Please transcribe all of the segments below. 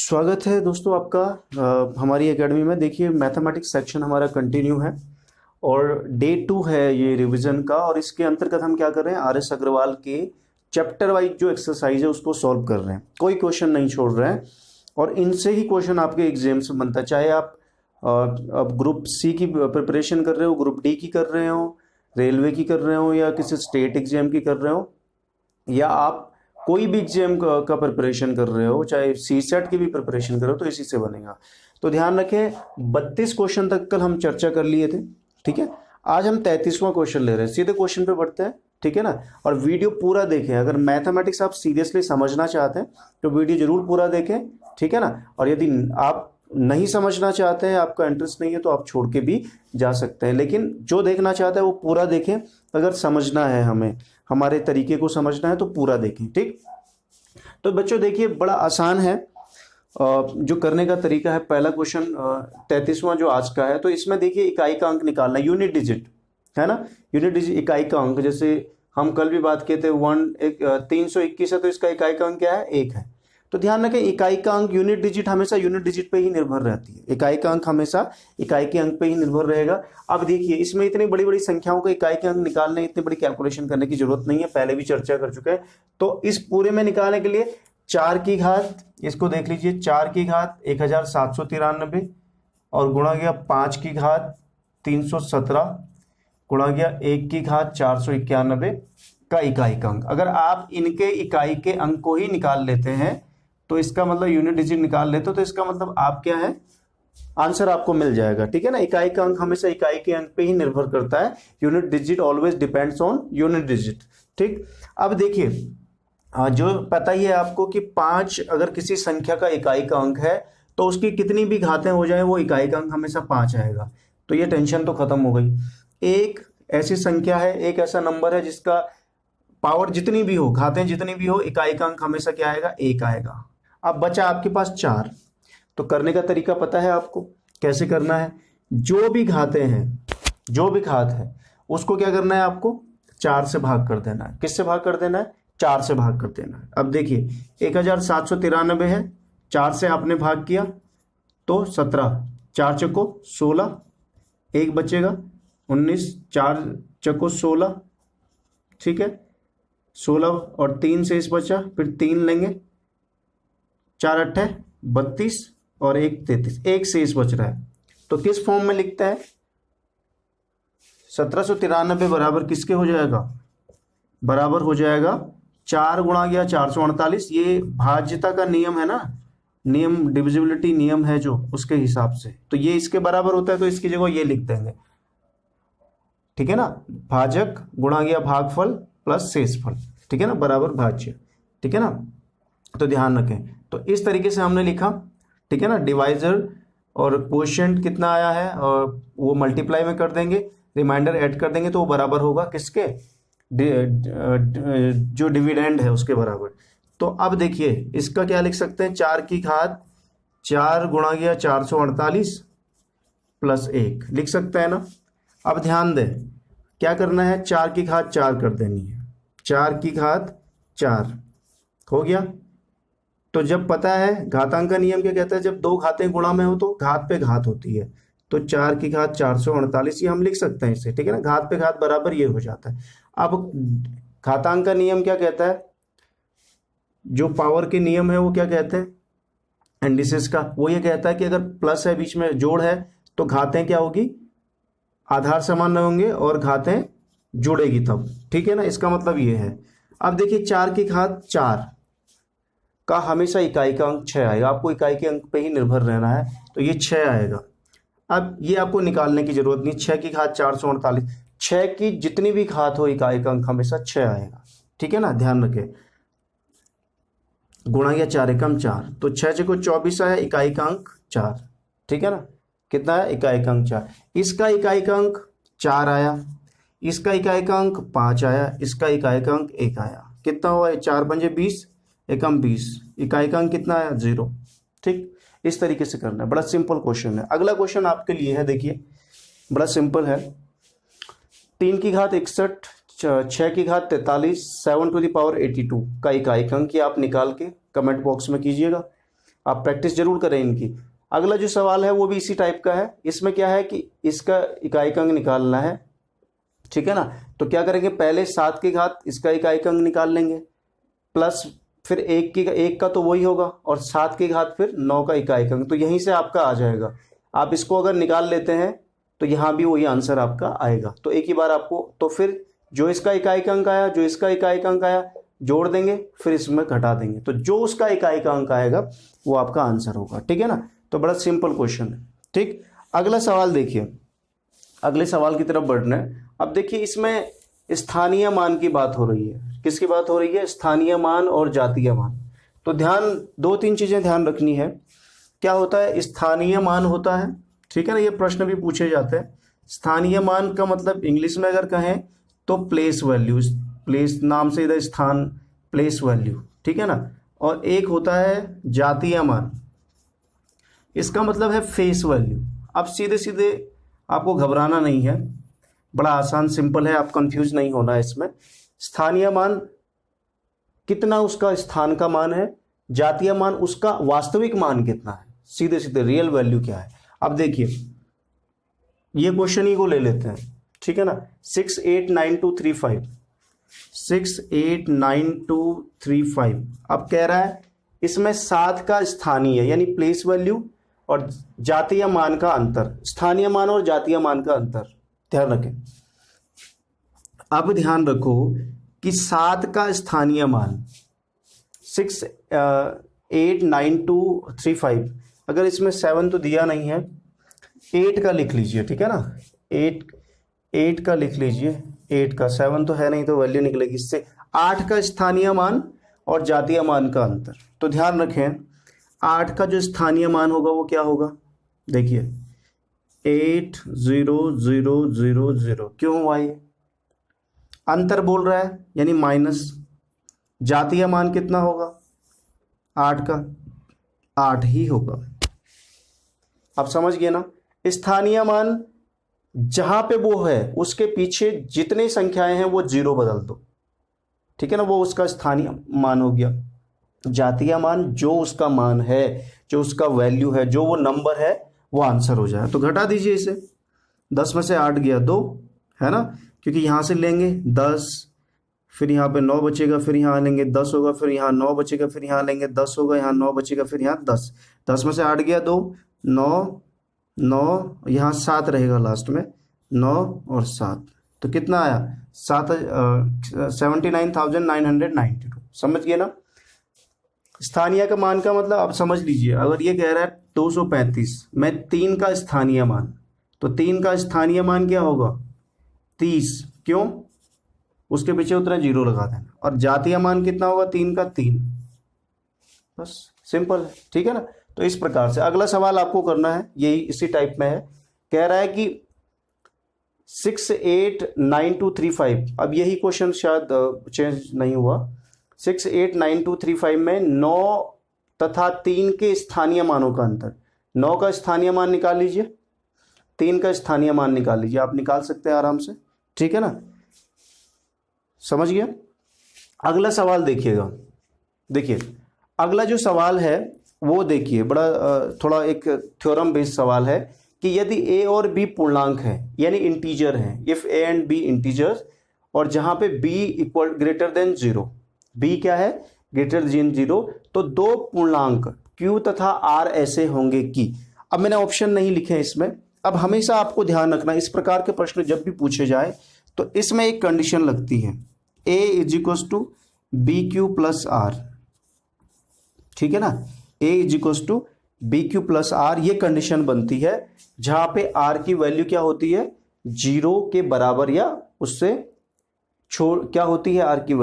स्वागत है दोस्तों आपका हमारी एकेडमी में। देखिए मैथमेटिक्स सेक्शन हमारा कंटिन्यू है और डे 2 है ये रिवीजन का। और इसके अंतर्गत हम क्या कर रहे हैं, आर एस अग्रवाल के चैप्टर वाइज जो एक्सरसाइज है उसको सॉल्व कर रहे हैं, कोई क्वेश्चन नहीं छोड़ रहे हैं। और इनसे ही क्वेश्चन आपके एग्जाम से बनता है, चाहे आप अब ग्रुप सी की प्रिपरेशन कर रहे हो, ग्रुप डी की कर रहे हो, रेलवे की कर रहे हो, या किसी स्टेट एग्जाम की कर रहे हो, या आप कोई भी एग्जाम का प्रिपरेशन कर रहे हो, चाहे सी सेट की भी प्रिपरेशन कर रहे हो, तो इसी से बनेगा। तो ध्यान रखें 32 क्वेश्चन तक कल हम चर्चा कर लिए थे, ठीक है। आज हम 33वां क्वेश्चन ले रहे हैं, सीधे क्वेश्चन पे बढ़ते हैं, ठीक है ना। और वीडियो पूरा देखें, अगर मैथमेटिक्स आप सीरियसली समझना चाहते हैं तो वीडियो जरूर पूरा देखें, ठीक है ना। और यदि आप नहीं समझना चाहते हैं, आपका इंटरेस्ट नहीं है, तो आप छोड़ के भी जा सकते हैं, लेकिन जो देखना चाहता है वो पूरा देखें। अगर समझना है, हमें हमारे तरीके को समझना है तो पूरा देखें, ठीक। तो बच्चों देखिए बड़ा आसान है जो करने का तरीका है। पहला क्वेश्चन 33वां जो आज का है, तो इसमें देखिए इकाई का अंक निकालना, यूनिट डिजिट है ना, यूनिट डिजिट इकाई का अंक। जैसे हम कल भी बात किए थे 321 है, तो इसका इकाई का अंक क्या है, 1 है। तो ध्यान रखें इकाई का अंक, यूनिट डिजिट हमेशा यूनिट डिजिट पे ही निर्भर रहती है, इकाई का अंक हमेशा इकाई के अंक पे ही निर्भर रहेगा। अब देखिए इसमें इतनी बड़ी बड़ी संख्याओं को इकाई के अंक निकालने, इतनी बड़ी कैलकुलेशन करने की जरूरत नहीं है, पहले भी चर्चा कर चुके हैं। तो इस पूरे में निकालने के लिए 4 की घात, इसको देख लीजिए, 4 की घात 1793 और गुणा गया 5 की घात 317 गुणा गया 1 की घात 491 का इकाई का अंक। अगर आप इनके इकाई के अंक को ही निकाल लेते हैं तो इसका मतलब यूनिट डिजिट निकाल लेते हो, तो इसका मतलब आप क्या है, आंसर आपको मिल जाएगा, ठीक है ना। इकाई का अंक हमेशा इकाई के अंक पे ही निर्भर करता है, unit digit always depends on unit digit, ठीक। अब देखिए जो पता ही है आपको कि 5 अगर किसी संख्या का इकाई का अंक है तो उसकी कितनी भी घातें हो जाए वो इकाई का अंक हमेशा 5 आएगा। तो ये टेंशन तो खत्म हो गई। एक ऐसी संख्या है, एक ऐसा नंबर है जिसका पावर जितनी भी हो, घातें जितनी भी हो, इकाई का अंक हमेशा क्या आएगा, 1 आएगा। अब बचा आपके पास 4। तो करने का तरीका पता है आपको कैसे करना है। जो भी घातें हैं, जो भी घात है उसको क्या करना है, आपको 4 से भाग कर देना है। किससे भाग कर देना है, 4 से भाग कर देना है। अब देखिए 1793 है, 4 से आपने भाग किया तो 17, 4 चौको 16, 1 बचेगा 19, 4 चौको 16, ठीक है, 16 और 3 से इस बचा, फिर 3 लेंगे, 4 8 32 और 1 33, 1 से इस बच रहा है। तो किस फॉर्म में लिखता है, 1793 बराबर किसके हो जाएगा, बराबर हो जाएगा 4 गुणा गया 448। ये भाज्यता का नियम है ना, नियम डिविजिबिलिटी नियम है जो, उसके हिसाब से तो ये इसके बराबर होता है, तो इसकी जगह ये लिख देंगे, ठीक है ना। भाजक गुणा गया भागफल प्लस शेषफल, ठीक है ना, बराबर भाज्य, ठीक है ना। तो ध्यान रखें, तो इस तरीके से हमने लिखा, ठीक है ना। डिवाइजर और क्वोशिएंट कितना आया है और वो मल्टीप्लाई में कर देंगे, रिमाइंडर ऐड कर देंगे, तो वो बराबर होगा किसके, जो डिविडेंड है उसके बराबर। तो अब देखिए इसका क्या लिख सकते हैं, 4 की घात 4 गुणा गया 448 प्लस 1 लिख सकते हैं ना। अब ध्यान दें क्या करना है, 4 की घात 4 कर देनी है, 4 की घात 4 हो गया। तो जब पता है घातांक का नियम क्या कहता है, जब 2 घातें गुणा में हो तो घात पे घात होती है, तो 4 की घात 448 ये हम लिख सकते हैं इसे, ठीक है ना। घात पे घात बराबर ये हो जाता है। अब घातांक का नियम क्या कहता है, जो पावर के नियम है वो क्या कहते हैं, इंडिसेस का, वो ये कहता है कि अगर प्लस है बीच में, जोड़ है, तो घातें क्या होगी, आधार समान होंगे और घातें जुड़ेगी तब, ठीक है ना। इसका मतलब ये है। अब देखिए 4 की घात 4 का हमेशा इकाई का अंक 6 आएगा, आपको इकाई के अंक पे ही निर्भर रहना है, तो ये 6 आएगा। अब ये आपको निकालने की जरूरत नहीं, 6 की घात 448, 6 की जितनी भी घात हो इकाई का अंक हमेशा 6 आएगा, ठीक है ना। ध्यान रखें, गुणा गया 4 एकम 4, तो 6 को 24 आया, इकाई का अंक 4, ठीक है ना। कितना है, इकाई का अंक 4। इसका इकाई का अंक 4 आया, इसका इकाई का अंक 5 आया, इसका इकाई का अंक 1 आया। कितना हुआ, 4 पंजे 20, एकम 20, इकाई का अंक कितना आया, 0, ठीक। इस तरीके से करना है, बड़ा सिंपल क्वेश्चन है। अगला क्वेश्चन आपके लिए है, देखिए बड़ा सिंपल है। 3 की घात 61, 6 की घात 43, 7 टू द पावर 82 का इकाई अंक आप निकाल के कमेंट बॉक्स में कीजिएगा। आप प्रैक्टिस जरूर करें इनकी। अगला जो सवाल है वो भी इसी टाइप का है। इसमें क्या है कि इसका इकाई अंक निकालना है, ठीक है ना। तो क्या करेंगे, पहले 7 की घात इसका इकाई अंक निकाल लेंगे, प्लस फिर 1 का तो वही होगा, और 7 की घात फिर 9 का इकाई अंक, तो यहीं से आपका आ जाएगा। आप इसको अगर निकाल लेते हैं तो यहाँ भी वही आंसर आपका आएगा। तो एक ही बार आपको, तो फिर जो इसका इकाई अंक आया, जो इसका इकाई अंक आया, जोड़ देंगे, फिर इसमें घटा देंगे, तो जो उसका इकाई अंक आएगा वो आपका आंसर होगा, ठीक है ना। तो बड़ा सिंपल क्वेश्चन है, ठीक। अगला सवाल देखिए, अगले सवाल की तरफ बढ़ना है। अब देखिए इसमें स्थानीय मान की बात हो रही है। किसकी बात हो रही है? स्थानीय मान और जातीय मान। तो ध्यान, 2-3 चीजें ध्यान रखनी है। क्या होता है? स्थानीय मान होता है, ठीक है ना, ये प्रश्न भी पूछे जाते हैं। स्थानीय मान का मतलब इंग्लिश में अगर कहें तो प्लेस वैल्यू, प्लेस नाम से इधर स्थान, प्लेस वैल्यू, ठीक है ना। और एक होता है जातीय मान, इसका मतलब है फेस वैल्यू। अब सीधे सीधे आपको घबराना नहीं है, बड़ा आसान सिंपल है, आप कंफ्यूज नहीं होना है इसमें। स्थानीय मान कितना उसका स्थान का मान है, जातीय मान उसका वास्तविक मान कितना है, सीधे सीधे रियल वैल्यू क्या है। अब देखिए ये क्वेश्चन ही को ले लेते हैं, ठीक है ना। 689235, 689235। अब कह रहा है इसमें 7 का स्थानीय यानी प्लेस वैल्यू और जातीय मान का अंतर, स्थानीय मान और जातीय मान का अंतर ध्यान रखें। अब ध्यान रखो कि 7 का स्थानीय मान 689235, अगर इसमें 7 तो दिया नहीं है, 8 का लिख लीजिए, ठीक है ना। 8 का लिख लीजिए, 8 का, 7 तो है नहीं तो वैल्यू निकलेगी इससे। 8 का स्थानीय मान और जातीय मान का अंतर, तो ध्यान रखें 8 का जो स्थानीय मान होगा वो क्या होगा, देखिए 80000। क्यों हुआ ये? अंतर बोल रहा है यानी माइनस। जातीय मान कितना होगा 8 का? 8 ही होगा। आप समझ गए ना। स्थानीय मान जहां पे वो है उसके पीछे जितनी संख्याएं हैं वो 0 बदल दो, ठीक है ना, वो उसका स्थानीय मान हो गया। जातीय मान जो उसका मान है, जो उसका वैल्यू है, जो वो नंबर है, वो आंसर हो जाए। तो घटा दीजिए इसे, 10 में से 8 गया 2, है ना, क्योंकि यहां से लेंगे 10, फिर यहाँ पे 9 बचेगा, फिर यहाँ लेंगे 10 होगा, फिर यहाँ 9 बचेगा, फिर यहाँ लेंगे 10 होगा, यहाँ 9 बचेगा, फिर यहाँ 10। 10 में से 8 गया 2, 9, 9, यहाँ 7 रहेगा लास्ट में, 9 और 7, तो कितना आया 79,992। समझ गए ना। स्थानीय का मान का मतलब अब समझ लीजिए, अगर ये कह रहा है 235 में 3 का स्थानीय मान, तो 3 का स्थानीय मान क्या होगा 30, क्यों? उसके पीछे उतना 0 लगा देना। और जातीय मान कितना होगा 3 का 3, बस सिंपल है, ठीक है ना। तो इस प्रकार से अगला सवाल आपको करना है, यही इसी टाइप में है। कह रहा है कि 689235, अब यही क्वेश्चन शायद चेंज नहीं हुआ। 689235 में 9 तथा 3 के स्थानीय मानों का अंतर। 9 का स्थानीय मान निकाल लीजिए, 3 का स्थानीय मान निकाल लीजिए, आप निकाल सकते हैं आराम से, ठीक है ना। समझ गया। अगला सवाल देखिएगा, देखिए अगला जो सवाल है वो देखिए, बड़ा थोड़ा एक थ्योरम बेस्ड सवाल है कि यदि a और b पूर्णांक है यानी इंटीजर है, if a and b integers, और जहां पे b equal greater than 0, b क्या है ग्रेटर देन 0, तो दो पूर्णांक q तथा r ऐसे होंगे कि, अब मैंने ऑप्शन नहीं लिखे इसमें। अब हमेशा आपको ध्यान रखना, इस प्रकार के प्रश्न जब भी पूछे जाए तो इसमें एक कंडीशन लगती है, a is equal to B Q plus R, ठीक है ना। a is equal to B Q plus R, ये कंडीशन बनती है जहां पे r की वैल्यू क्या होती है 0 के बराबर या उससे क्या होती है r की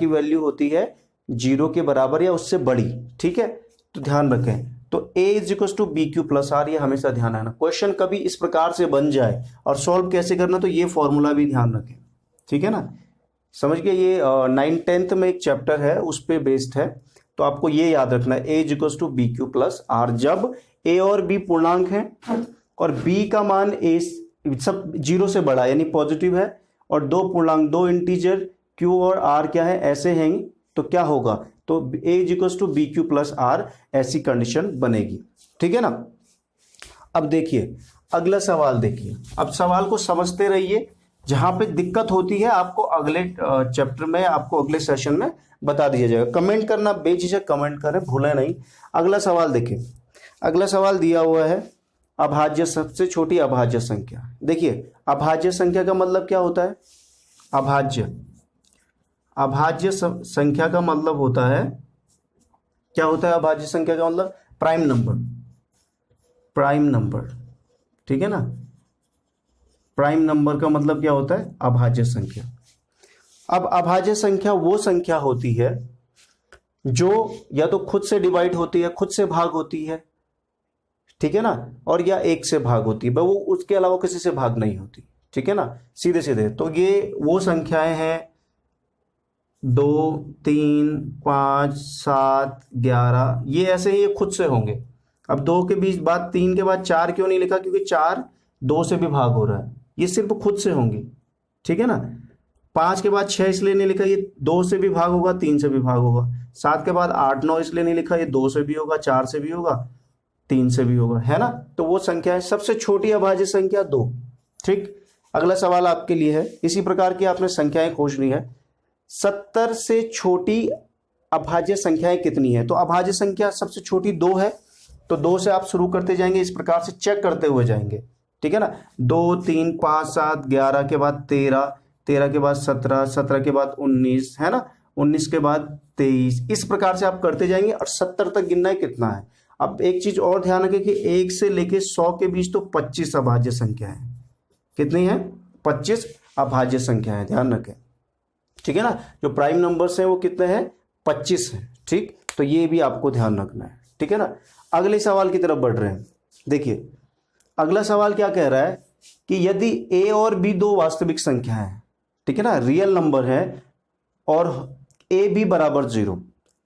वैल्यू होती है 0 के बराबर या उससे बड़ी, ठीक है। तो ध्यान रखें, तो a is equal to B Q plus R, ये हमेशा ध्यान रखना। क्वेश्चन कभी इस प्रकार से बन जाए और सॉल्व कैसे करना, तो ये फॉर्मूला भी ध्यान रखें, ठीक है ना। समझ गए। ये 9th में एक चैप्टर है उस पर बेस्ड है, तो आपको ये याद रखना है a is equal to B Q plus R, जब a और b पूर्णांक है और b का मान a सब 0 से बड़ा यानी पॉजिटिव है, और दो पूर्णांक, दो इंटीजर q और r क्या है ऐसे हैं, तो क्या होगा तो a is equal to B Q plus R, ऐसी कंडीशन बनेगी। ठीक है ना। अब देखिए अगला सवाल देखिए, अब सवाल को समझते रहिए, जहां पे दिक्कत होती है आपको अगले चैप्टर में, आपको अगले सेशन में बता दिया जाएगा। कमेंट करना बेझिझक कमेंट करें, भूलें नहीं। अगला सवाल देखिए, अगला सवाल दिया हुआ है अभाज्य, सबसे छोटी अभाज्य संख्या। देखिए अभाज्य संख्या का मतलब क्या होता है? अभाज्य संख्या का मतलब होता है, क्या होता है अभाज्य संख्या का मतलब? Prime number. ठीक है ना। प्राइम नंबर का मतलब क्या होता है? अभाज्य संख्या। अब अभाज्य संख्या वो संख्या होती है जो या तो खुद से डिवाइड होती है, खुद से भाग होती है, ठीक है ना, और या एक से भाग होती है, वो उसके अलावा किसी से भाग नहीं होती। ठीक है ना, सीधे सीधे। तो ये वो संख्याएं हैं 2, 3, 5, 7, 11, ये ऐसे ही खुद से होंगे। अब 2 के बीच बाद 3 के बाद 4 क्यों नहीं लिखा? क्योंकि 4 2 से भी भाग हो रहा है, ये सिर्फ खुद से होंगी। ठीक है ना। 5 के बाद 6 इसलिए नहीं लिखा, ये 2 से भी भाग होगा, 3 से भी भाग होगा। 7 के बाद 8, 9 इसलिए नहीं लिखा, ये 2 से भी होगा, 4 से भी होगा, 3 से भी होगा, है ना। तो वो संख्या है सबसे छोटी अभाज्य संख्या 2। ठीक। अगला सवाल आपके लिए है, इसी प्रकार की आपने संख्याएं खोजनी है। 70 से छोटी अभाज्य संख्याएं कितनी है? तो अभाज्य संख्या सबसे छोटी 2 है, तो 2 से आप शुरू करते जाएंगे, इस प्रकार से चेक करते हुए जाएंगे। ठीक है ना। 2, 3, 5, 7, 11 के बाद 13, 13 के बाद 17, 17 के बाद 19, है ना, 19 के बाद 23, इस प्रकार से आप करते जाएंगे और 70 तक गिनना है कितना है। अब एक चीज और ध्यान रखें कि 1 से लेके 100 के बीच तो 25 अभाज्य संख्या है। कितनी है? 25 अभाज्य संख्या है, ध्यान रखें। ठीक है ना। जो प्राइम नंबर्स हैं वो कितने हैं? 25 हैं। ठीक, तो ये भी आपको ध्यान रखना है। ठीक है ना। अगले सवाल की तरफ बढ़ रहे हैं। देखिए अगला सवाल क्या कह रहा है कि यदि a और b 2 वास्तविक संख्या है, ठीक है ना, रियल नंबर है, और a b बराबर 0।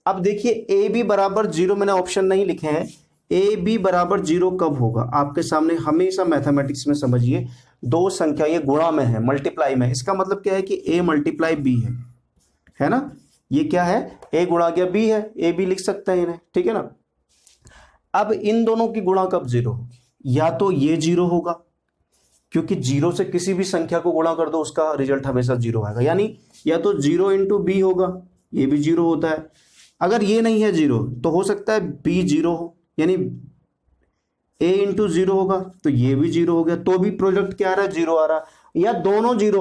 अब देखिए a b बराबर 0 मैंने ऑप्शन नहीं लिखे हैं। a b बराबर 0 कब होगा? आपके सामने हमेशा मैथमेटिक्स में समझिए, दो संख्या ये गुणा में है, मल्टीप्लाई में है। इसका मतलब क्या है कि a मल्टीप्लाई b है ना। ये क्या है? a गुणा क्या b है, a b लिख सकते हैं इन्हें। ठीक है ना। अब इन दोनों की गुणा कब 0 होगी? या तो ये 0 होगा, क्योंकि 0 से किसी भी संख्या को गुणा कर दो उसका रिजल्ट हमेशा 0 आएगा, यानी या तो 0 इंटू बी होगा, ये भी 0 होता है। अगर ये नहीं है 0 तो हो सकता है b 0 हो, यानी a इंटू 0 होगा, तो ये भी 0 हो गया, तो भी प्रोडक्ट क्या आ रहा है? 0 आ रहा है। या दोनों 0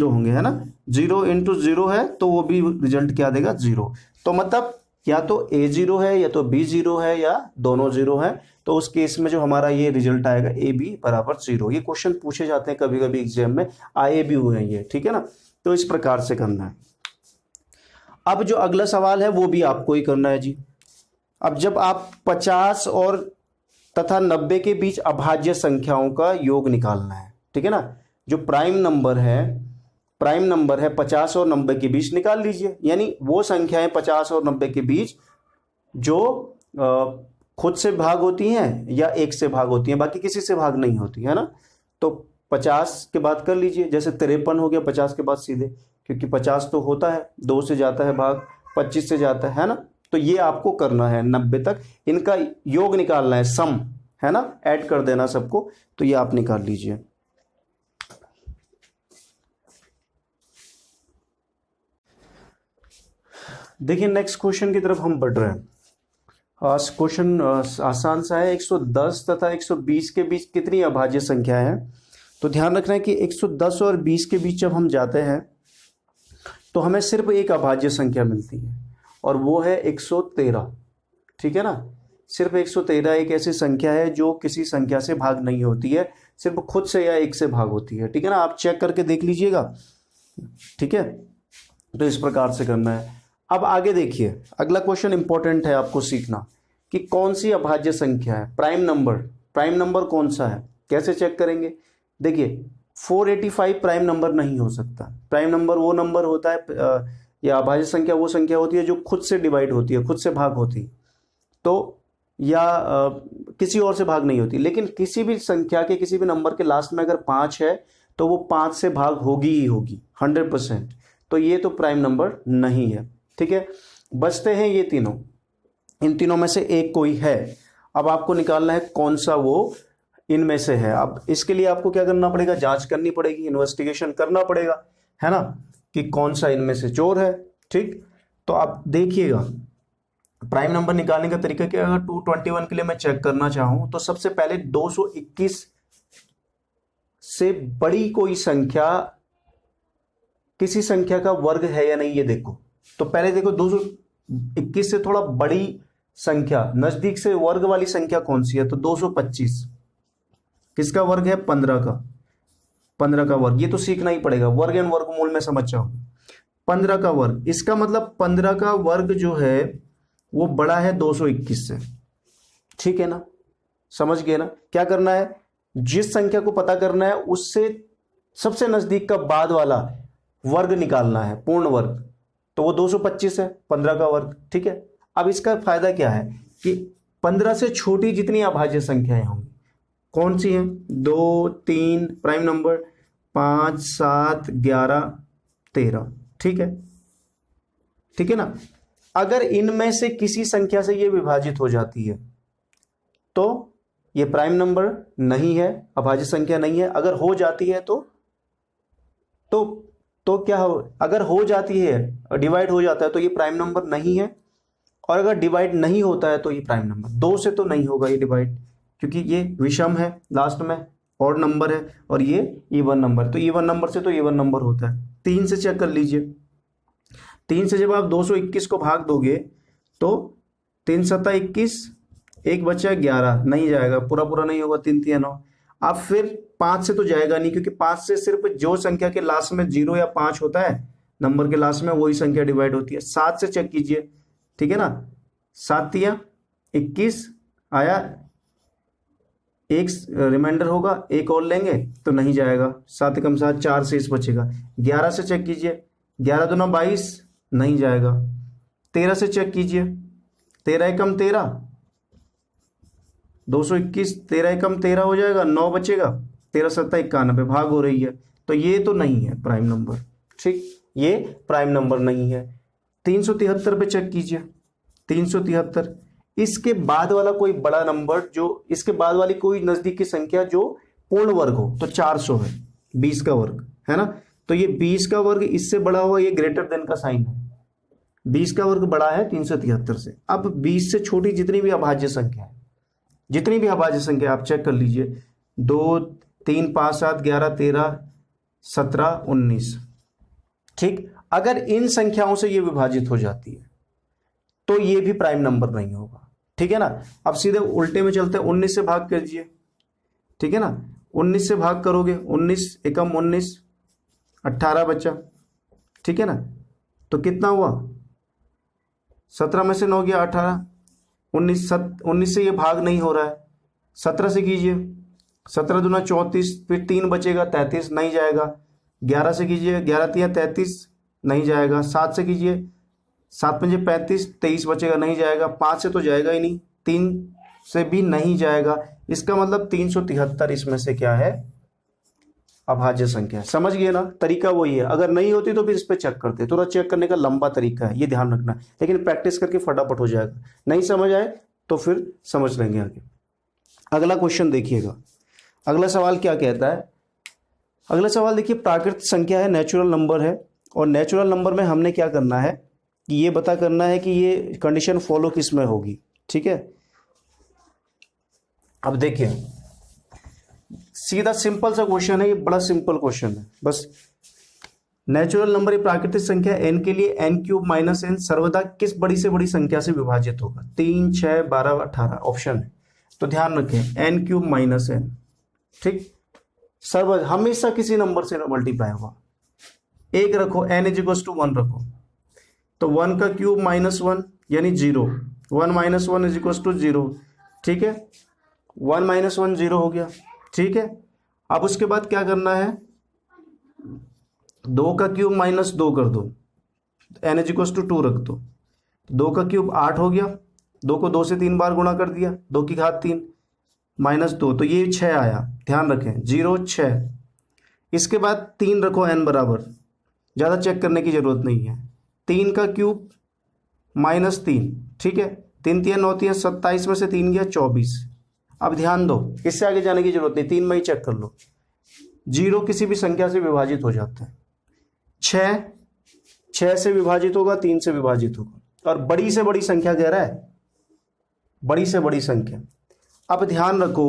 होंगे, है ना। 0 इंटू 0 है तो वो भी रिजल्ट क्या देगा? 0। तो मतलब या तो a 0 है, या तो b 0 है, या दोनों 0 है। तो उस केस में जो हमारा ये रिजल्ट आएगा a b बराबर 0। ये क्वेश्चन पूछे जाते हैं कभी कभी एग्जाम में, आए भी हुए हैं ये। ठीक है ना। तो इस प्रकार से करना है। अब जो अगला सवाल है वो भी आपको ही करना है जी। अब जब आप 50 और तथा 90 के बीच अभाज्य संख्याओं का योग निकालना है, ठीक है ना। जो प्राइम नंबर है 50 और 90 के बीच निकाल लीजिए, यानी वो संख्याएं 50 और 90 के बीच जो खुद से भाग होती हैं या एक से भाग होती हैं, बाकी किसी से भाग नहीं होती, है ना। तो 50 के बाद कर लीजिए, जैसे 53 हो गया 50 के बाद सीधे, क्योंकि 50 तो होता है 2 से जाता है भाग, 25 से जाता है ना। तो ये आपको करना है 90 तक, इनका योग निकालना है, सम, है ना, ऐड कर देना सबको। तो ये आप निकाल लीजिए। देखिए नेक्स्ट क्वेश्चन की तरफ हम बढ़ रहे हैं। क्वेश्चन आसान सा है। 110 तथा 120 के बीच कितनी अभाज्य संख्या है? तो ध्यान रखना है कि 110 और 20 के बीच जब हम जाते हैं तो हमें सिर्फ एक अभाज्य संख्या मिलती है, और वो है 113। ठीक है ना। सिर्फ 113 एक ऐसी संख्या है जो किसी संख्या से भाग नहीं होती है, सिर्फ खुद से या एक से भाग होती है। ठीक है ना। आप चेक करके देख लीजिएगा। ठीक है। तो इस प्रकार से करना है। अब आगे देखिए, अगला क्वेश्चन इंपॉर्टेंट है आपको सीखना कि कौन सी अभाज्य संख्या है प्राइम नंबर कौन सा है, कैसे चेक करेंगे। देखिए 485 प्राइम नंबर नहीं हो सकता। प्राइम नंबर वो नंबर होता है या अभाज्य संख्या वो संख्या होती है जो खुद से डिवाइड होती है, खुद से भाग होती है, तो या किसी और से भाग नहीं होती। लेकिन किसी भी संख्या के किसी भी नंबर के लास्ट में अगर 5 है तो वो 5 से भाग होगी ही होगी 100%। तो ये तो प्राइम नंबर नहीं है। ठीक है, बचते हैं ये तीनों, इन तीनों में से एक कोई है। अब आपको निकालना है कौन सा वो इनमें से है। अब इसके लिए आपको क्या करना पड़ेगा, जांच करनी पड़ेगी, इन्वेस्टिगेशन करना पड़ेगा, है ना, कि कौन सा इनमें से चोर है। ठीक, तो आप देखिएगा प्राइम नंबर निकालने का तरीका क्या है। अगर 221 के लिए मैं चेक करना चाहूं तो सबसे पहले 221 से बड़ी कोई संख्या किसी संख्या का वर्ग है या नहीं, ये देखो। तो पहले देखो 221 से थोड़ा बड़ी संख्या, नजदीक से वर्ग वाली संख्या कौन सी है, तो 225 किसका वर्ग है, 15 का, 15 का वर्ग। ये तो सीखना ही पड़ेगा, वर्ग एंड वर्गमूल में समझ जाओ। 15 का वर्ग, इसका मतलब 15 का वर्ग जो है वो बड़ा है 221 से। ठीक है ना, समझ गए ना। क्या करना है, जिस संख्या को पता करना है उससे सबसे नजदीक का बाद वाला वर्ग निकालना है, पूर्ण वर्ग। तो वो 225 है, 15 का वर्ग। ठीक है, अब इसका फायदा क्या है कि 15 से छोटी जितनी अभाज्य संख्याएं होंगी, कौन सी हैं, 2, 3 प्राइम नंबर, 5, 7, 11, 13। ठीक है, ठीक है ना। अगर इनमें से किसी संख्या से ये विभाजित हो जाती है तो ये प्राइम नंबर नहीं है, अभाज्य संख्या नहीं है। अगर हो जाती है तो क्या हो, अगर हो जाती है, डिवाइड हो जाता है तो ये प्राइम नंबर नहीं है। और अगर डिवाइड नहीं होता है तो ये प्राइम नंबर, 2 से तो नहीं होगा ये डिवाइड, क्योंकि ये विषम है, लास्ट में ऑड नंबर है, और ये इवन नंबर, तो इवन नंबर से तो इवन नंबर होता है। 3 से चेक कर लीजिए, 3 से जब आप 221 को भाग दोगे तो 3 सत्ता 21, एक बचा 11, नहीं जाएगा, पूरा पूरा नहीं होगा, 3 3 9। अब फिर 5 से तो जाएगा नहीं, क्योंकि 5 से सिर्फ जो संख्या के लास्ट में 0 या 5 होता है नंबर के लास्ट में, वही संख्या डिवाइड होती है। 7 से चेक कीजिए, ठीक है ना, 7 तिया 21 आया, एक रिमाइंडर होगा, एक और लेंगे तो नहीं जाएगा, 7 कम 7, 4 शेष बचेगा। 11 से चेक कीजिए, 11 दूना 22, नहीं जाएगा। 13 से चेक कीजिए, 13 एकम 13, 221, 13 एकम 13 हो जाएगा, 9 बचेगा, 13 सत्ता 91, भाग हो रही है, तो ये तो नहीं है प्राइम नंबर। ठीक, ये प्राइम नंबर नहीं है। 373 पे चेक कीजिए, 373, इसके बाद वाला कोई बड़ा नंबर, जो इसके बाद वाली कोई नजदीक की संख्या जो पूर्ण वर्ग हो, तो 400 है, 20 का वर्ग है ना, तो ये 20 का वर्ग इससे बड़ा हुआ, ये ग्रेटर देन का साइन है, 20 का वर्ग बड़ा है 373 से। अब 20 से छोटी जितनी भी अभाज्य संख्या है, जितनी भी अभाज्य संख्या आप चेक कर लीजिए, 2, 3, 5, 7, 11, 13, 17, 19। ठीक, अगर इन संख्याओं से ये विभाजित हो जाती है तो ये भी प्राइम नंबर नहीं होगा। ठीक है ना। अब सीधे उल्टे में चलते हैं, 19 से भाग कीजिए, ठीक है ना, 19 से भाग करोगे, 19 एकम 19, 18 बचा, ठीक है ना, तो कितना हुआ, 17 में से 9 गया 18, 19 से ये भाग नहीं हो रहा है, 17 से कीजिए, 17 दूना 34, फिर 3 बचेगा 33, नहीं जाएगा। 11 से कीजिए, 11 तिया 33, नहीं जाएगा। 7 से कीजिए, 7 पंजे 35, 23 बचेगा, नहीं जाएगा। 5 से तो जाएगा ही नहीं, 3 से भी नहीं जाएगा। इसका मतलब 373 इसमें से क्या है, अभाज्य संख्या। समझ गए ना, तरीका वही है। अगर नहीं होती तो फिर इस पे चेक करते, थोड़ा चेक करने का लंबा तरीका है, ये ध्यान रखना, लेकिन प्रैक्टिस करके फटाफट हो जाएगा। नहीं समझ आए तो फिर समझ लेंगे आगे। अगला क्वेश्चन देखिएगा, अगला सवाल क्या कहता है। अगला सवाल देखिए, प्राकृतिक संख्या है, नेचुरल नंबर है, और नेचुरल नंबर में हमने क्या करना है कि ये पता करना है कि ये कंडीशन फॉलो किस में होगी। ठीक है, अब देखिए सीधा सिंपल सा क्वेश्चन है, ये बड़ा सिंपल क्वेश्चन है। बस नेचुरल नंबर, ये प्राकृतिक संख्या n के लिए n³ - n सर्वदा किस बड़ी से बड़ी संख्या से विभाजित होगा। 3, 6, 12, 18 ऑप्शन है, तो ध्यान रखें n³ - n। ठीक, सर्वदा हमेशा किसी नंबर से मल्टीप्लाई होगा। एक रखो, n = 1 रखो, तो 1 का क्यूब -1 यानी 0, 1 - 1 = 0। ठीक है, 1 - 1 0 हो गया। ठीक है, अब उसके बाद क्या करना है, 2 का क्यूब -2 कर दो, n = 2 रख दो। 2 का क्यूब 8 हो गया, 2 को 2 से 3 बार गुणा कर दिया, 2 की घात 3 -2, तो ये 6 आया। ध्यान रखें 0 6। इसके बाद 3 रखो n बराबर, ज़्यादा चेक करने की ज़रूरत नहीं है। 3 का क्यूब -3, ठीक है, 3 3 9 3 27 में से 3 गया 24। अब ध्यान दो, इससे आगे जाने की जरूरत नहीं, 3 में ही चेक कर लो। 0 किसी भी संख्या से विभाजित हो जाता है। 6 से विभाजित होगा, 3 से विभाजित होगा, और बड़ी से बड़ी संख्या कह रहा है, बड़ी से बड़ी संख्या। अब ध्यान रखो,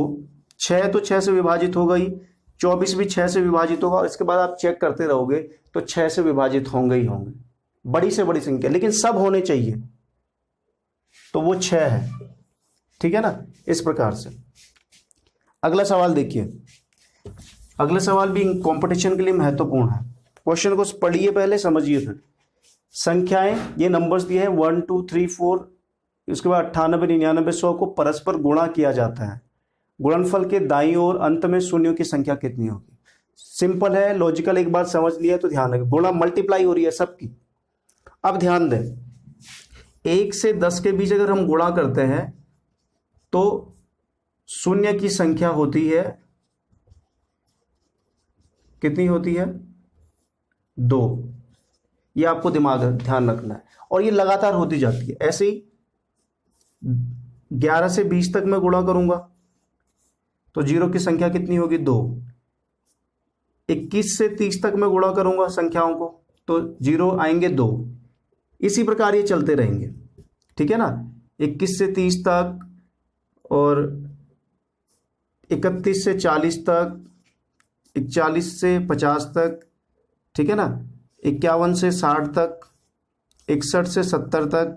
6 तो 6 से विभाजित हो गई, 24 भी 6 से विभाजित होगा, और इसके बाद आप चेक करते रहोगे तो 6 से विभाजित होंगे ही होंगे, बड़ी से बड़ी संख्या, लेकिन सब होने चाहिए, तो वो 6 है, ठीक है ना। इस प्रकार से अगला सवाल देखिए। अगला सवाल भी कंपटीशन के लिए महत्वपूर्ण है। क्वेश्चन को पढ़िए, पहले समझिए, फिर संख्याएं, ये नंबर्स दिए हैं 1 2 3 4, उसके बाद 98 99 100 को परस्पर गुणा किया जाता है। गुणनफल के दाईं ओर अंत में शून्यों की संख्या कितनी होगी। सिंपल है, लॉजिकल, एक बात समझ लिया तो ध्यान रखें, गुणा मल्टीप्लाई हो रही है सबकी। अब ध्यान दें, 1 से 10 के बीच अगर हम गुणा करते हैं तो शून्य की संख्या होती है, कितनी होती है, 2। ये आपको ध्यान रखना है, और ये लगातार होती जाती है। ऐसे ही 11 से 20 तक मैं गुणा करूंगा तो 0 की संख्या कितनी होगी, 2। 21 से 30 तक मैं गुणा करूंगा संख्याओं को तो 0 आएंगे 2। इसी प्रकार ये चलते रहेंगे, ठीक है ना। 21 से 30 तक, और 31 से 40 तक, 41 से 50 तक, ठीक है ना, 51 से 60 तक, 61 से 70 तक,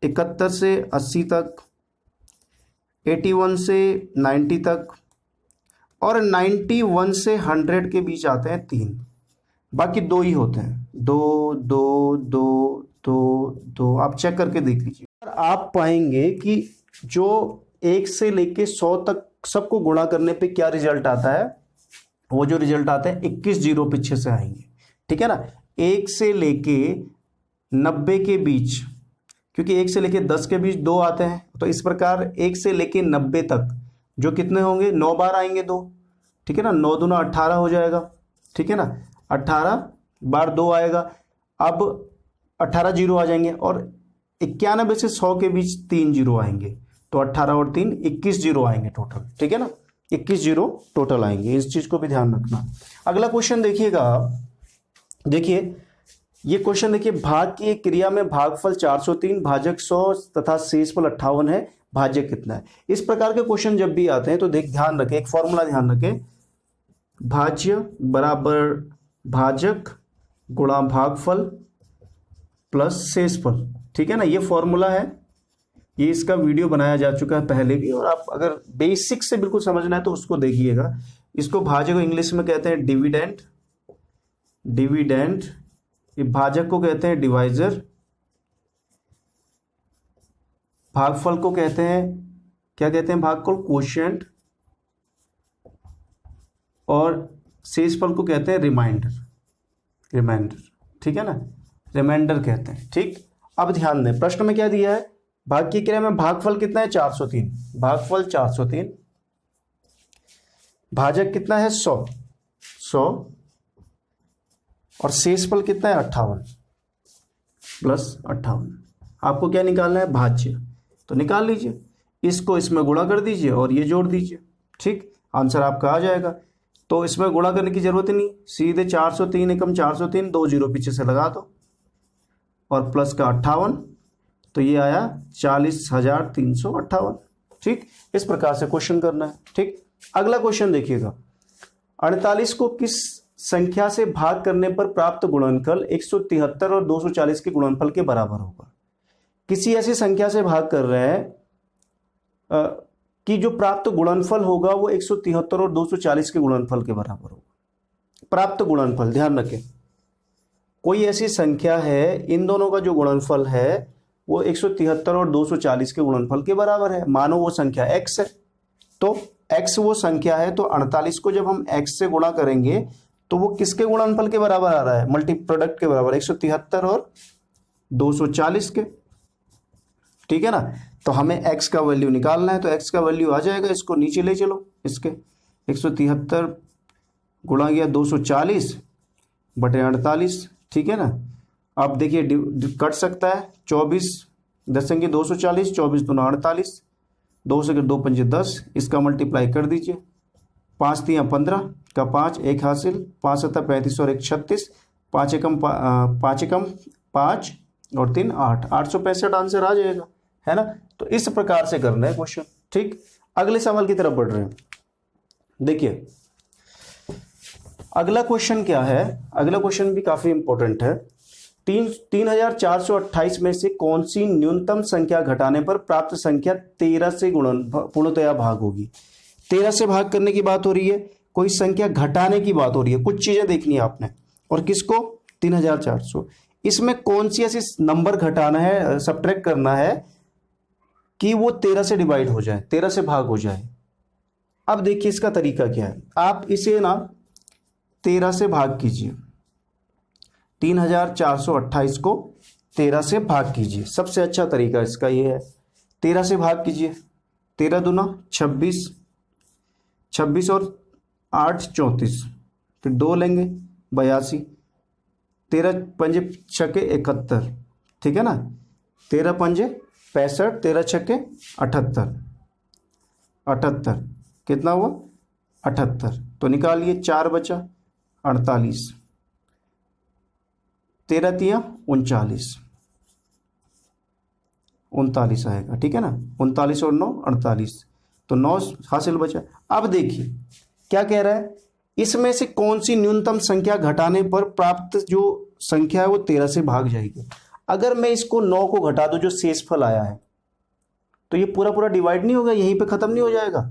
71 से 80 तक, 81 से 90 तक, और 91 से 100 के बीच आते हैं 3, बाकी 2 ही होते हैं, 2 2 2 2 2। आप चेक करके देख लीजिए, आप पाएंगे कि जो 1 से लेके 100 तक सबको गुणा करने पे क्या रिजल्ट आता है, वो जो रिजल्ट आता है 21 जीरो पीछे से आएंगे, ठीक है ना। 1 से लेके 90 के बीच, क्योंकि 1 से लेके 10 के बीच 2 आते हैं, तो इस प्रकार 1 से लेके 90 तक जो कितने होंगे, 9 बार आएंगे 2, ठीक है ना। 9 दूना 18 हो जाएगा, ठीक है ना, 18 बार 2 आएगा। अब 18 जीरो आ जाएंगे, और 91 से 100 के बीच 3 जीरो आएंगे, तो 18 और 3 21 जीरो आएंगे टोटल, ठीक है ना, 21 जीरो टोटल आएंगे। इस चीज को भी ध्यान रखना। अगला क्वेश्चन देखिएगा, देखिए ये क्वेश्चन देखिए, भाग की एक क्रिया में भागफल 403, भाजक 100 तथा शेषफल 58 है, भाज्य कितना है। इस प्रकार के क्वेश्चन जब भी आते हैं तो ध्यान रखें, एक फॉर्मूला ध्यान रखें, भाज्य बराबर भाजक गुणा भागफल प्लस शेषफल, ठीक है ना। ये फॉर्मूला है, ये इसका वीडियो बनाया जा चुका है पहले भी, और आप अगर बेसिक से बिल्कुल समझना है तो उसको देखिएगा। इसको भाजक को इंग्लिश में कहते हैं डिविडेंड, डिविडेंड, ये भाजक को कहते हैं डिवाइजर, भागफल को कहते हैं, क्या कहते हैं भागफल, कोशिएंट, और शेषफल को कहते हैं रिमाइंडर, रिमाइंडर, ठीक है ना, रिमाइंडर कहते हैं, ठीक। अब ध्यान दें, प्रश्न में क्या दिया है, भाग की क्रिया में भागफल कितना है, 403, भागफल 403, भाजक कितना है 100, और शेषफल कितना है 58 प्लस 58। आपको क्या निकालना है, भाज्य, तो निकाल लीजिए, इसको इसमें गुणा कर दीजिए और ये जोड़ दीजिए, ठीक, आंसर आपका आ जाएगा। तो इसमें गुणा करने की जरूरत ही नहीं, सीधे 403 एकम 403, 2 जीरो पीछे से लगा दो, और प्लस का 58, तो ये आया 40,358, ठीक। इस प्रकार से क्वेश्चन करना है, ठीक। अगला क्वेश्चन देखिएगा, 48 को किस संख्या से भाग करने पर प्राप्त गुणनफल 173 और 240 के गुणनफल के बराबर होगा। किसी ऐसी संख्या से भाग कर रहे हैं कि जो प्राप्त गुणनफल होगा वो 173 और 240 के गुणनफल के बराबर होगा। प्राप्त गुणनफल ध्यान रखें, कोई ऐसी संख्या है, इन दोनों का जो गुणनफल है वो 173 और 240 के गुणनफल के बराबर है। मानो वो संख्या x है, तो x वो संख्या है, तो 48 को जब हम x से गुणा करेंगे तो वो किसके गुणनफल के बराबर आ रहा है, मल्टी प्रोडक्ट के बराबर, 173 और 240 के, ठीक है ना। तो हमें x का वैल्यू निकालना है, तो x का वैल्यू आ जाएगा, इसको नीचे ले चलो, इसके 173 गुणा गया 240, बटे 48, ठीक है ना। अब देखिए कट सकता है, 24 10 अंगे 240, 24 दूना 48, 2 से 2 पंजे 10, इसका मल्टीप्लाई कर दीजिए, 5 तियाँ 15 का 5, 1 हासिल, 5 सत्ता 35 और 1 36, 5 एकम 5 और 3 8, 865 आंसर आ जाएगा, है ना। तो इस प्रकार से करना है क्वेश्चन, ठीक। अगले सवाल की तरफ बढ़ रहे हैं। देखिए अगला क्वेश्चन क्या है, अगला क्वेश्चन भी काफी इंपॉर्टेंट है। 3428 में से कौन सी न्यूनतम संख्या घटाने पर प्राप्त संख्या 13 से पूर्णतया भाग होगी। 13 से भाग करने की बात हो रही है, कोई संख्या घटाने की बात हो रही है, कुछ चीजें देखनी है आपने, और किसको 3400। इसमें कौन सी ऐसी नंबर घटाना है, सब्ट्रैक्ट करना है कि वो 13 से डिवाइड हो जाए, 13 से भाग हो जाए। अब देखिए इसका तरीका क्या है, आप इसे ना 13 से भाग कीजिए, 3428 को 13 से भाग कीजिए। सबसे अच्छा तरीका इसका ये है, 13 से भाग कीजिए, 13 दूना 26, 26 और 8 34, फिर 2 लेंगे 82, 13 पंजे छक्के 71, ठीक है ना, 13 पंजे 65, 13 छक्के 78, 78 कितना हुआ 78, तो निकालिए 4 बचा 48, 13 तिया 39, 39 आएगा, ठीक है ना, 39 और 9 48, तो 9 हासिल बचा। अब देखिए क्या कह रहा है, इसमें से कौन सी न्यूनतम संख्या घटाने पर प्राप्त जो संख्या है वो 13 से भाग जाएगी। अगर मैं इसको 9 को घटा दूं, जो शेषफल आया है, तो ये पूरा पूरा डिवाइड नहीं होगा, यहीं पे खत्म नहीं हो जाएगा।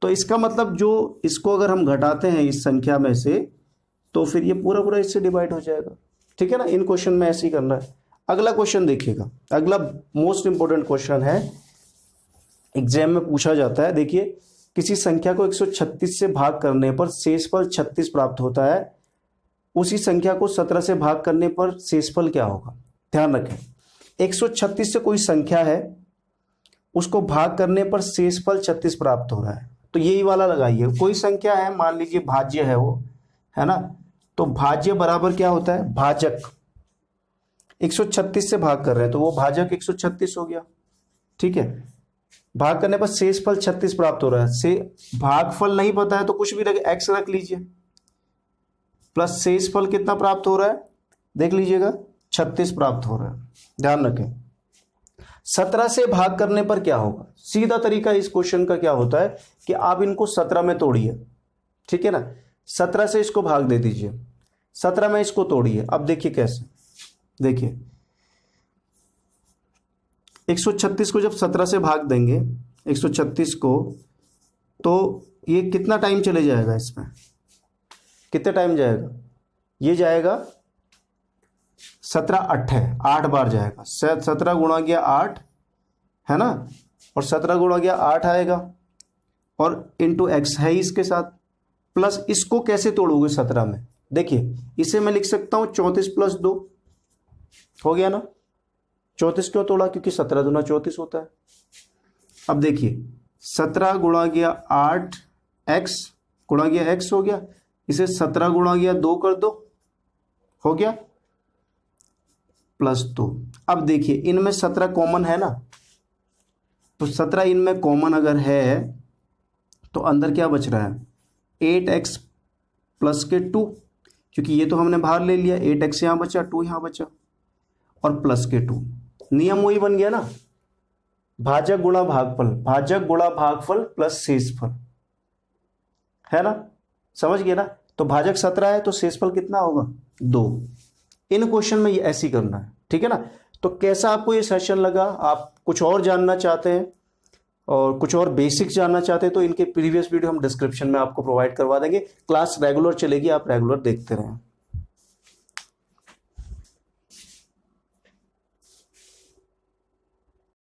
तो इसका मतलब जो इसको अगर हम घटाते हैं इस संख्या में से, तो फिर ये पूरा पूरा इससे डिवाइड हो जाएगा, ठीक है ना। इन क्वेश्चन में ऐसे ही करना है। अगला क्वेश्चन देखिएगा, अगला मोस्ट इंपोर्टेंट क्वेश्चन है, एग्जाम में पूछा जाता है। देखिए किसी संख्या को 136 से भाग करने पर शेषफल 36 प्राप्त होता है, उसी संख्या को 17 से भाग करने पर शेषफल क्या होगा। ध्यान रखें 136 से कोई संख्या है, उसको भाग करने पर शेषफल 36 प्राप्त हो रहा है, तो यही वाला लगाइए। कोई संख्या है, मान लीजिए भाज्य है वो, है ना, तो भाज्य बराबर क्या होता है, भाजक। 136 से भाग कर रहे हैं तो वो भाजक 136 हो गया, ठीक है। भाग करने पर शेषफल 36 प्राप्त हो रहा है, से भागफल नहीं पता है तो कुछ भी रख, एक्स रख लीजिए, प्लस शेषफल कितना प्राप्त हो रहा है, देख लीजिएगा 36 प्राप्त हो रहा है। ध्यान रखें 17 से भाग करने पर क्या होगा। सीधा तरीका इस क्वेश्चन का क्या होता है कि आप इनको 17 में तोड़िए, ठीक है ना, 17 से इसको भाग दे दीजिए, 17 में इसको तोड़िए। अब देखिए कैसे, देखिए 136 को जब 17 से भाग देंगे 136 को, तो ये कितना टाइम चले जाएगा, इसमें कितने टाइम जाएगा, ये जाएगा 17 8 है, 8 बार जाएगा, 17 गुणा गया 8 है ना, और 17 गुणा गया 8 आएगा, और इंटू एक्स है इसके साथ, प्लस इसको कैसे तोड़ोगे 17 में, देखिए इसे मैं लिख सकता हूं 34 प्लस 2 हो गया ना। 34 क्यों तोड़ा, क्योंकि 17 दूना 34 होता है। अब देखिए 17 गुणा गया 8 एक्स गुणा गया एक्स हो गया, इसे 17 गुणा गया 2 कर दो, हो गया, प्लस 2। अब देखिए इनमें 17 कॉमन है ना, तो 17 इनमें कॉमन अगर है तो अंदर क्या बच रहा है, 8x प्लस के 2, क्योंकि ये तो हमने बाहर ले लिया, 8x यहाँ बचा 2 यहाँ बचा, और प्लस के 2। नियम वही बन गया ना, भाजक गुणा भागफल, भाजक गुणा भागफल प्लस शेषफल, है ना, समझ गए ना। तो भाजक 17 है तो शेषफल कितना होगा 2। इन क्वेश्चन में ये ऐसे ही करना है, ठीक है ना। तो कैसा आपको ये सेशन लगा, आप कुछ और जानना चाहते हैं और कुछ और बेसिक्स जानना चाहते हैं तो इनके प्रीवियस वीडियो हम डिस्क्रिप्शन में आपको प्रोवाइड करवा देंगे। क्लास रेगुलर चलेगी, आप रेगुलर देखते रहें।